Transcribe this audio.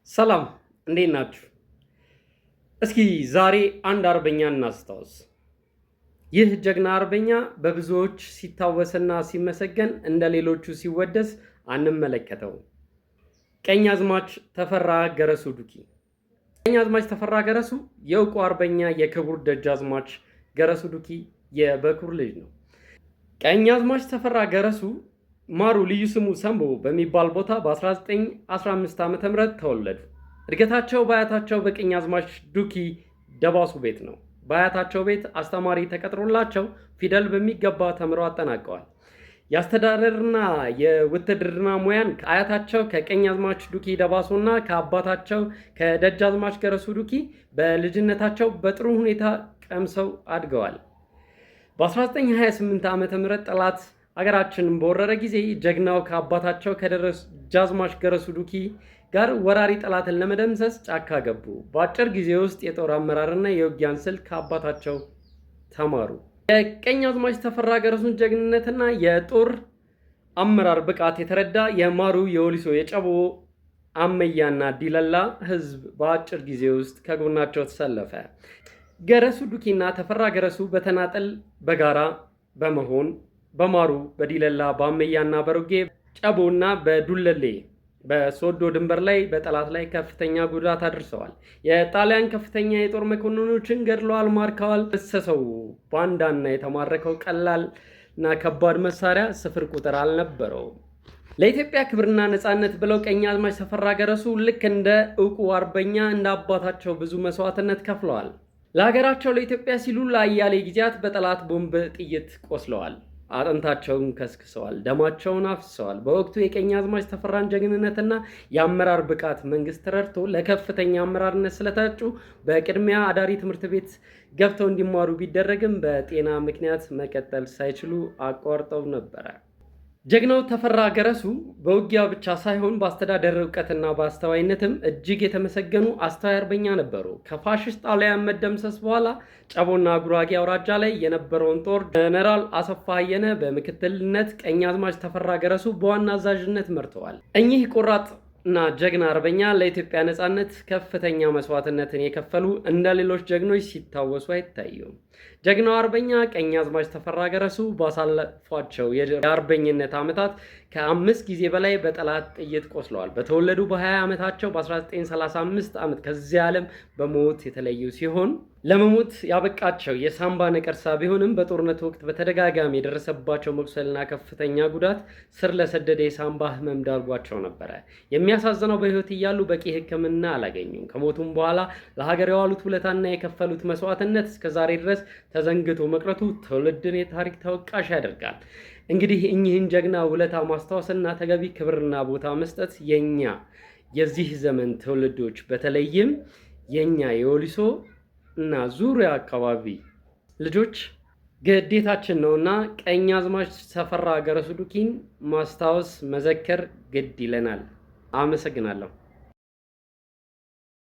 ሰላም እንዴት ናችሁ? እስኪ ዛሬ አንድ አርበኛ እናስታውስ። ይህ ጀግና አርበኛ በብዙዎች ሲታወስና ሲመሰገን እንደ ሌሎቹ ሲወደስ አንመለከተውም። ቀኛዝማች ተፈራ ገረሱ ዱኪ። ቀኛዝማች ተፈራ ገረሱ የእውቁ አርበኛ የክቡር ደጃዝማች ገረሱ ዱኪ የበኩር ልጅ ነው። ቀኛዝማች ተፈራ ገረሱ ማሩ ልዩ ስሙ ሰምቦ በሚባል ቦታ በ1915 ዓ.ም ተወለዱ። እድገታቸው በአያታቸው በቀኛዝማች ዱኪ ደባሱ ቤት ነው። በአያታቸው ቤት አስተማሪ ተቀጥሮላቸው ፊደል በሚገባ ተምረው አጠናቀዋል። የአስተዳደርና የውትድርና ሙያን ከአያታቸው ከቀኛዝማች ዱኪ ደባሶና ከአባታቸው ከደጃዝማች ገረሱ ዱኪ በልጅነታቸው በጥሩ ሁኔታ ቀምሰው አድገዋል። በ1928 ዓ.ም ጠላት አገራችንን በወረረ ጊዜ ጀግናው ከአባታቸው ከደጃዝማች ገረሱ ዱኪ ጋር ወራሪ ጠላትን ለመደምሰስ ጫካ ገቡ። በአጭር ጊዜ ውስጥ የጦር አመራርና የውጊያን ስልት ከአባታቸው ተማሩ። የቀኛዝማች ተፈራ ገረሱን ጀግንነትና የጦር አመራር ብቃት የተረዳ የማሩ የወሊሶ የጨቦ አመያና ዲለላ ህዝብ በአጭር ጊዜ ውስጥ ከጎናቸው ተሰለፈ። ገረሱ ዱኪና ተፈራ ገረሱ በተናጠል በጋራ በመሆን በማሩ በዲለላ በአመያና በሮጌ ጨቦና በዱለሌ በሶዶ ድንበር ላይ በጠላት ላይ ከፍተኛ ጉዳት አድርሰዋል። የጣሊያን ከፍተኛ የጦር መኮንኖችን ገድለዋል፣ ማርከዋል። በሰሰው ባንዳና የተማረከው ቀላልና ከባድ መሳሪያ ስፍር ቁጥር አልነበረውም። ለኢትዮጵያ ክብርና ነፃነት ብለው ቀኛዝማች ተፈራ ገረሱ ልክ እንደ እውቁ አርበኛ እንደ አባታቸው ብዙ መስዋዕትነት ከፍለዋል። ለሀገራቸው ለኢትዮጵያ ሲሉ ለአያሌ ጊዜያት በጠላት ቦምብ ጥይት ቆስለዋል። አጥንታቸውን ከስክሰዋል፣ ደማቸውን አፍስሰዋል። በወቅቱ የቀኛዝማች ተፈራን ጀግንነትና የአመራር ብቃት መንግስት ረድቶ ለከፍተኛ አመራርነት ስለታጩ በቅድሚያ አዳሪ ትምህርት ቤት ገብተው እንዲማሩ ቢደረግም በጤና ምክንያት መቀጠል ሳይችሉ አቋርጠው ነበረ። ጀግናው ተፈራ ገረሱ በውጊያ ብቻ ሳይሆን በአስተዳደር እውቀትና በአስተዋይነትም እጅግ የተመሰገኑ አስተዋይ አርበኛ ነበሩ። ከፋሽስት ጣሊያን መደምሰስ በኋላ ጨቦና ጉራጌ አውራጃ ላይ የነበረውን ጦር ጀነራል አሰፋ አየነ በምክትልነት ቀኛዝማች ተፈራ ገረሱ በዋና አዛዥነት መርተዋል። እኚህ ቆራጥ እና ጀግና አርበኛ ለኢትዮጵያ ነፃነት ከፍተኛ መስዋዕትነትን የከፈሉ እንደ ሌሎች ጀግኖች ሲታወሱ አይታዩም። ጀግናው አርበኛ ቀኛዝማች ተፈራ ገረሱ ባሳለፏቸው የአርበኝነት ዓመታት ከ5 ጊዜ በላይ በጠላት ጥይት ቆስለዋል። በተወለዱ በ20 ዓመታቸው በ1935 ዓመት ከዚህ ዓለም በሞት የተለዩ ሲሆን ለመሞት ያበቃቸው የሳምባ ነቀርሳ ቢሆንም በጦርነት ወቅት በተደጋጋሚ የደረሰባቸው መቁሰልና ከፍተኛ ጉዳት ስር ለሰደደ የሳምባ ህመም ዳርጓቸው ነበረ። የሚያሳዝነው በህይወት እያሉ በቂ ሕክምና አላገኙም። ከሞቱም በኋላ ለሀገር የዋሉት ውለታና የከፈሉት መስዋዕትነት እስከዛሬ ድረስ ተዘንግቶ መቅረቱ ትውልድን የታሪክ ተወቃሽ ያደርጋል። እንግዲህ እኚህን ጀግና ውለታ ማስታወስና ተገቢ ክብርና ቦታ መስጠት የኛ የዚህ ዘመን ትውልዶች በተለይም የኛ የወሊሶ እና ዙሪያ አካባቢ ልጆች ግዴታችን ነውና ቀኛዝማች ተፈራ ገረሱ ዱኪን ማስታወስ መዘከር ግድ ይለናል። አመሰግናለሁ።